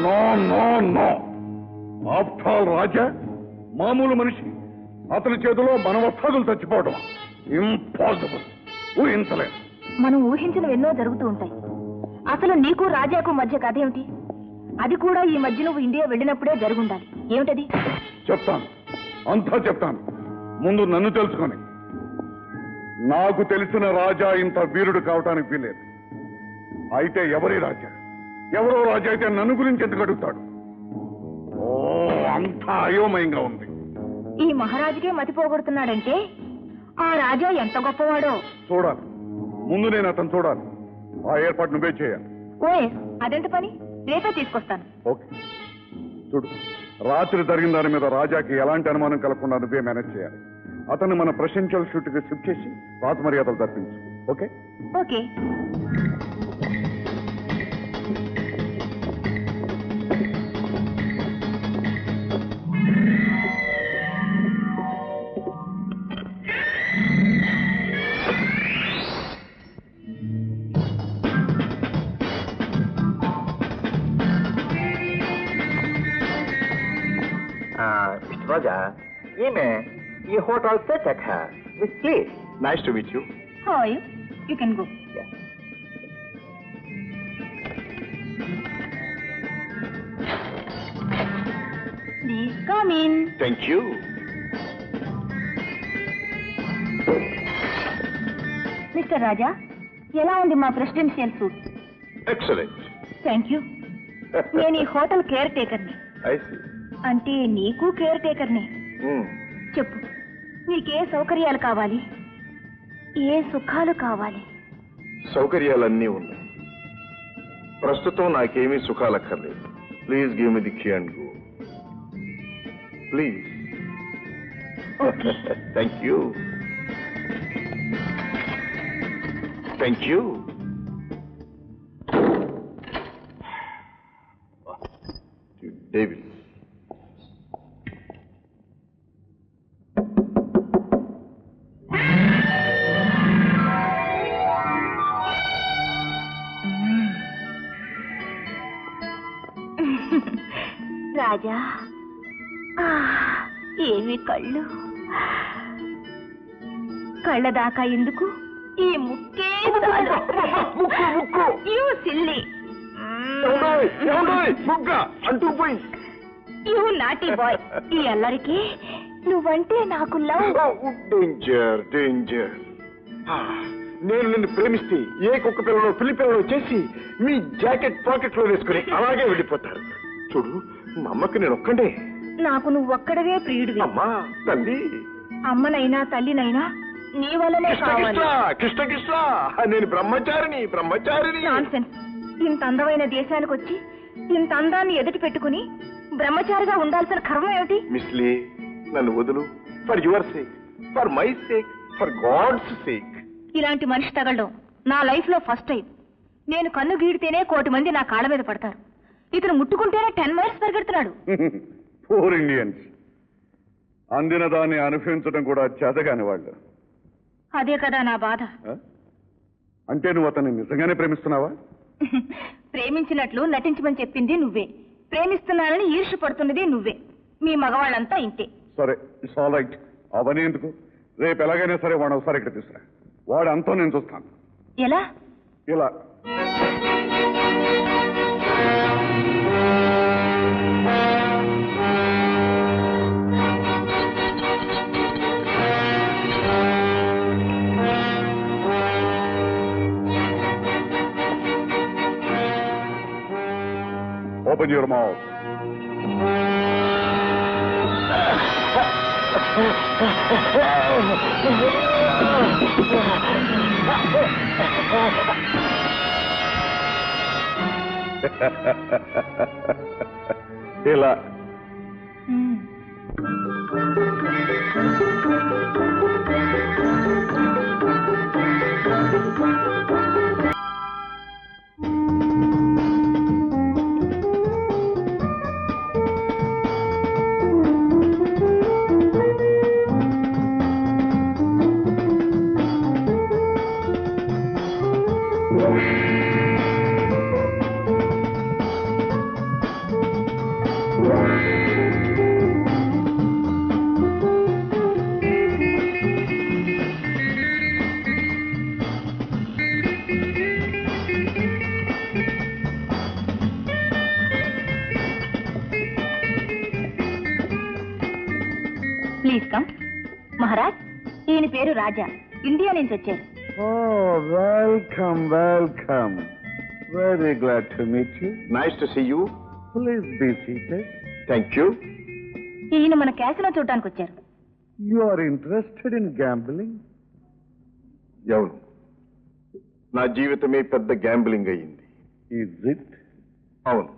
No no no. After all Raja మామూలు మనిషి, అతని చేతిలో మన వస్తాదులు చచ్చిపోవడం ఇంపాసిబుల్. ఊహించలేదు. మనం ఊహించినవి ఎన్నో జరుగుతూ ఉంటాయి. అసలు నీకు రాజాకు మధ్య కథ ఏమిటి? అది కూడా ఈ మధ్య నువ్వు ఇండియా వెళ్ళినప్పుడే జరుగుండాలి. ఏమిటది? చెప్తాను, అంతా చెప్తాను. ముందు నన్ను తెలుసుకొని. నాకు తెలిసిన రాజా ఇంత వీరుడు కావటానికి వీలేదు. అయితే ఎవరి రాజా? ఎవరో రాజా అయితే నన్ను గురించి ఎందుకు అడుగుతాడు? ఓ, అంతా అయోమయంగా ఉంది. ఈ మహారాజుకే మతిపోగొడుతున్నాడంటే ఆ రాజా ఎంత గొప్పవాడో చూడాలి. ముందు నేను అతను చూడాలి. ఆ ఏర్పాటు నువ్వే చేయాలి. ఓయ్, అదెంత పని? రేపే తీసుకొస్తాను. ఓకే. చూడు, రాత్రి జరిగిన దాని మీద రాజాకి ఎలాంటి అనుమానం కలగకుండా నువ్వే మేనేజ్ చేయాలి. అతను మన ప్రెసిడెన్షియల్ షూట్ కి షిఫ్ట్ చేసి రాజ మర్యాదలు జరిపించు. ఓకే? ఓకే. Raja, ये hotel से check है. Please. Nice to meet you. How are you? You can go. Yeah. Please come in. Thank you. Mister Raja, ఎలా ఉంది మా presidential suite? Excellent. Thank you. నేను ఈ హోటల్ కేర్ టేకర్ని. I see. అంటే నీకు కేర్ టేకర్ని. చెప్పు, నీకే సౌకర్యాలు కావాలి, ఏ సుఖాలు కావాలి? సౌకర్యాలన్నీ ఉన్నాయి. ప్రస్తుతం నాకేమీ సుఖాలక్కర్లేదు. Please give me the key and go. Please. Thank you. Thank you. David. Raja, ఏమి కళ్ళు! కళ్ళ దాకా ఎందుకు? ఈ ముక్కే you silly, you naughty boy. ఈ అల్లరికి నువ్వంటే నాకు లవ్. Danger danger. నేను నిన్ను ప్రేమిస్తే ఏ కుక్క పిల్లలో పిల్లి పిల్లలో చేసి మీ జాకెట్ పాకెట్ లో వేసుకుని అలాగే వెళ్ళిపోతారు. చూడు, మా అమ్మకి నేను ఒక్కడే. నాకు నువ్వు ఒక్కడవే ప్రియుడివి. అమ్మా తల్లి. అమ్మనైనా తల్లినైనా నీ వల్లనే కావాలి. కృష్ణ కృష్ణ, నేను బ్రహ్మచారిని బ్రహ్మచారిని. నాన్సెన్స్. ఇంత అందమైన దేశానికి వచ్చి ఇంత అందాన్ని ఎదుటి పెట్టుకుని బ్రహ్మచారిగా ఉండాల్సిన కర్మ ఏమిటి? మిస్లీ, నన్ను వదులు. For your sake, for my sake, for god's sake. ఇలాంటి మనిషి తగలడం నా లైఫ్ లో ఫస్ట్ టైం. నేను కన్ను గీడితేనే 1,000,000 మంది నా కాళ్ళ మీద పడతారు. ఇతను ముట్టుకుంటేనే 10 మైల్స్ పరిగెడుతున్నాడు. Poor Indians. అందిన దాన్ని అనుభవించడం కూడా చేతగాని వాళ్ళు. అదే కదా నా బాధ. అంటే నువ్వు అతన్ని నిజంగానే ప్రేమిస్తున్నావా? ప్రేమించినట్లు నటించమని చెప్పింది నువ్వే, ప్రేమిస్తున్నానని ఈర్ష్య పడుతున్నది నువ్వే. మీ మగవాళ్ళంతా ఇంతే. సరే, ఇట్స్ ఆల్ రైట్. అవన్నీ ఎందుకు? రేపు ఎలాగైనా సరే వాడు ఒకసారి ఇక్కడ తీసుకురా. వాడు అంతా నేను చూస్తాను. ఎలా? ఇలా. Open your mouth. ఇలా. Please come. మహారాజ్, ఈయన పేరు రాజా, ఇండియా నుంచి వచ్చారు. Welcome welcome. Very glad to meet you. Nice to see you. Please be seated. Thank you. ఈయన మన క్యాసినో చూడటానికి వచ్చారు. You are interested in gambling? అవును, నా జీవితమే పెద్ద గ్యాంబ్లింగ్ అయ్యింది. Is it? అవును,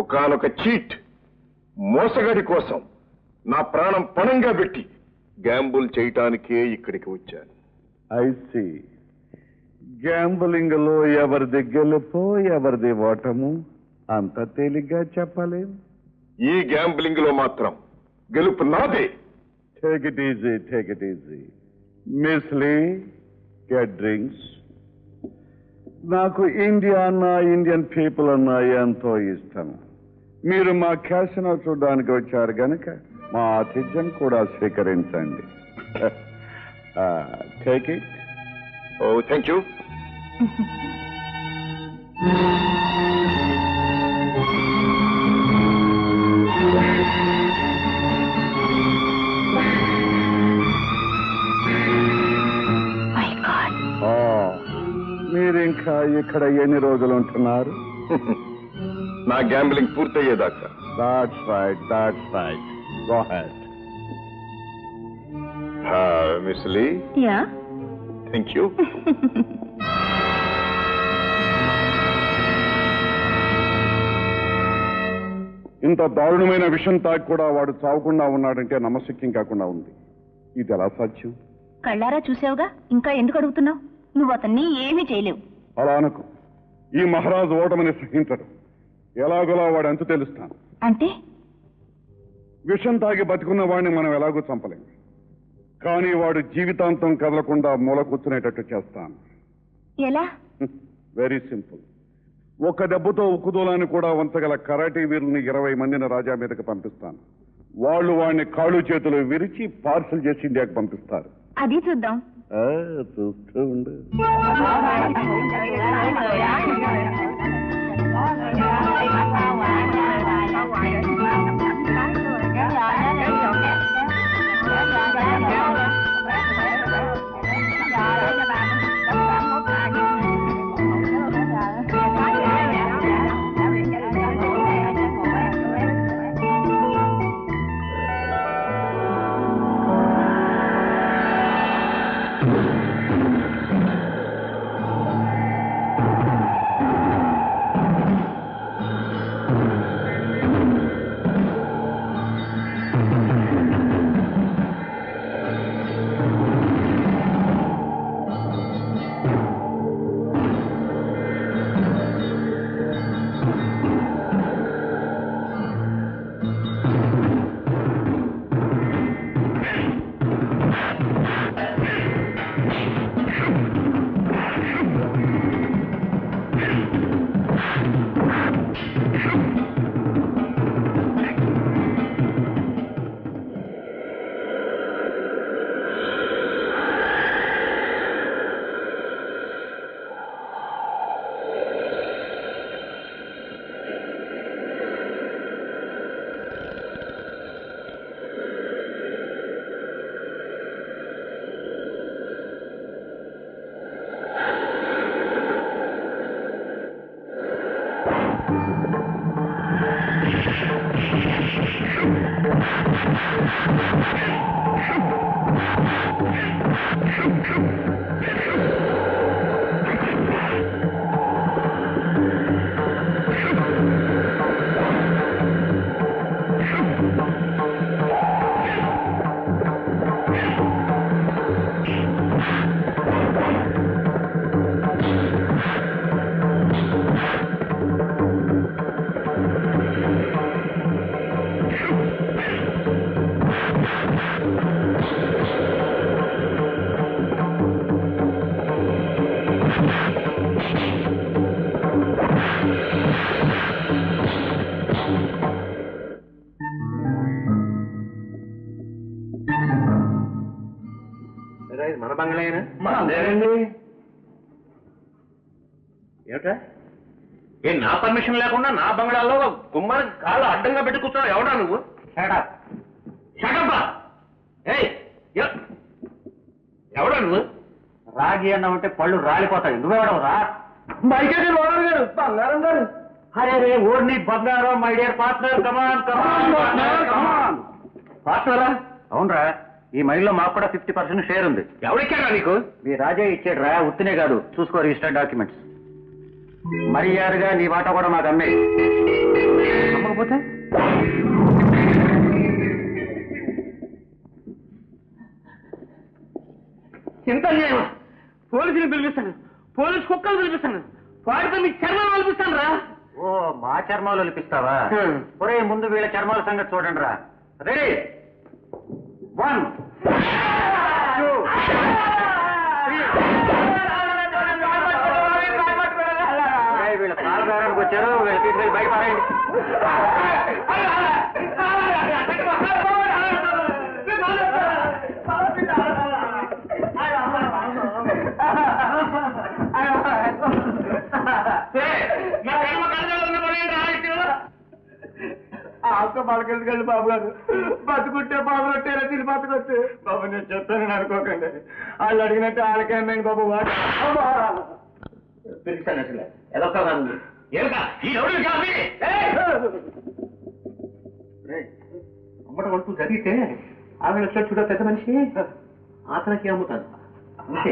ఒకానొక చీట్ మోసగాడి కోసం నా ప్రాణం పణంగా పెట్టి గ్యాంబుల్ చేయటానికే ఇక్కడికి వచ్చాను. I see. గ్యాంబ్లింగ్ లో ఎవరిది గెలుపో ఎవరిది ఓటము అంత తేలిగ్గా చెప్పలేం. ఈ గ్యాంబ్లింగ్ లో మాత్రం గెలుపు నాదే. Take it easy, take it easy. Miss Lee, get drinks. నాకు ఇండియా అన్నా ఇండియన్ పీపుల్ అన్నా ఎంతో ఇష్టం. మీరు మా క్యాసినో చూడడానికి వచ్చారు గనక మా ఆతిథ్యం కూడా స్వీకరించండి. Take it. Oh, thank you. మీరు ఇంకా ఇక్కడ ఎన్ని రోజులు ఉంటున్నారు? నా గ్యాంబ్లింగ్ పూర్తయ్యేదాకా. That's right, that's right. Go head. Miss Lee. Yeah. Thank you. ఇంత దారుణమైన విషయం తాకి కూడా వాడు చావకుండా ఉన్నాడంటే నమ్మశక్యం కాకుండా ఉంది. ఇది ఎలా సాధ్యం? కళ్ళారా చూసావుగా, ఇంకా ఎందుకు అడుగుతున్నావు? నువ్వు అతన్ని ఏమీ చేయలేవు. అలా అనుకో. ఈ మహారాజు ఓటమని సహించడు. ఎలాగోలా వాడు అంతు తెలుస్తాను. అంటే విషం తాగి బతికున్న వాడిని మనం ఎలాగో చంపలేం. కానీ వాడు జీవితాంతం కదలకుండా మూల కూర్చునేటట్టు చేస్తాను. ఎలా? Very simple. ఒక్క దెబ్బతో ఉక్కుదూలాన్ని కూడా వంచగల కరాటీ వీరుల్ని 20 మందిని రాజా మీదకి పంపిస్తాను. వాళ్ళు వాడిని కాళ్ళు చేతులు విరిచి పార్సల్ చేసి ఇండియాకి పంపిస్తారు. అది చూద్దాం. చూస్తూ ఉండు. మన బంగ్లాయేనా? లేదండి. ఏమిటా? నా పర్మిషన్ లేకుండా నా బంగ్లాలో గుమ్మానికి కాళ్ళు అడ్డంగా పెట్టి కూర్చున్నావు. ఎవడా నువ్వు? ఎవడా నువ్వు? రాగి అన్న ఉంటే పళ్ళు రాలిపోతాయి. నువ్వెవడవురా? బంగారం గారు. అరే రే ఓర్ని బంగారం, మై డియర్ పార్ట్నర్, కమాన్ కమాన్. పార్ట్నరా? అవునరా, ఈ మైల్లో మాకు కూడా 50% షేర్ ఉంది. ఎవరిచ్చారా నీకు? మీ రాజా ఇచ్చాడురా, ఉత్తినే కాదు, చూసుకో రిజిస్టర్డ్ డాక్యుమెంట్స్. మర్యాదగా నీ వాటా కూడా మాకు అమ్మే. అమ్మకపోతే ఎంత అన్యాయం! పోలీసుని పిలిపిస్తాను, పోలీసు కుక్కలు పిలిపిస్తాను, వాడితో మీ చర్మం పిలిపిస్తాను రా. ఓ మా చర్మాలు ఒలిపిస్తావా? ఒరే ముందు వీళ్ళ చర్మాల సంగతి చూడండి రా. రెడీ 1 2 3. వీళ్ళ పాలదారానికి వచ్చారు, వీళ్ళ తీసుకెళ్ళి బయట పారేయండి. ఆకు పలకెళ్ళి బాబు గారు, బతుకుంటే బాబు రొట్టేలా తిని బతుకొచ్చు. బాబు నేను చెప్తానని అనుకోకండి, వాళ్ళు అడిగినట్టు వాళ్ళకే అమ్మాయి బాబు. వాడు పిలిచాను అసలు ఎదొక్క అమ్మడం అంటూ జరిగితే ఆమె వచ్చాడు చూడ పెద్ద మనిషి, అతనికి అమ్ముతాను అంతే.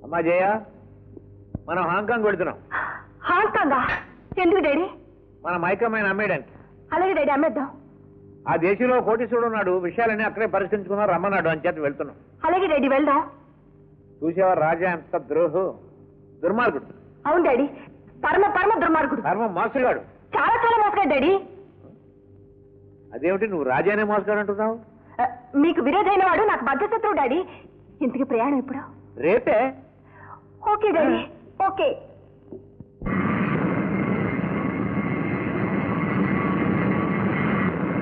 అమ్మా జయ, మనం హాంకాంగ్ వెళుతున్నాం. హాంకాంగా? ఎందుకు డాడీ? మన మైకమ్మైన అమ్మేయడానికి. అలాగే డాడీ, అమ్మేద్దాం. ఆ దేశంలో కోటీశ్వరుడు ఉన్నాడు, విషయాలన్నీ అక్కడే పరిష్కరించుకున్నారు, రమ్మన్నాడు అని చెప్పి వెళ్తున్నాం. అలాగే డాడీ, వెళ్దాం. చూసేవా రాజా ఎంత దుర్మార్గుడు. అవును డాడీ, పరమ పరమ దుర్మార్గుడు, పరమ మోసగాడు, చాలా చాలా మోసగాడు డాడీ. అదేమిటి నువ్వు రాజానే మోసగాడు అంటున్నావు? మీకు విరోధైన వాడు నాకు బద్ధశత్రువు డాడీ. ఇంతకీ ప్రయాణం ఎప్పుడు? రేపే. Okay daddy, okay.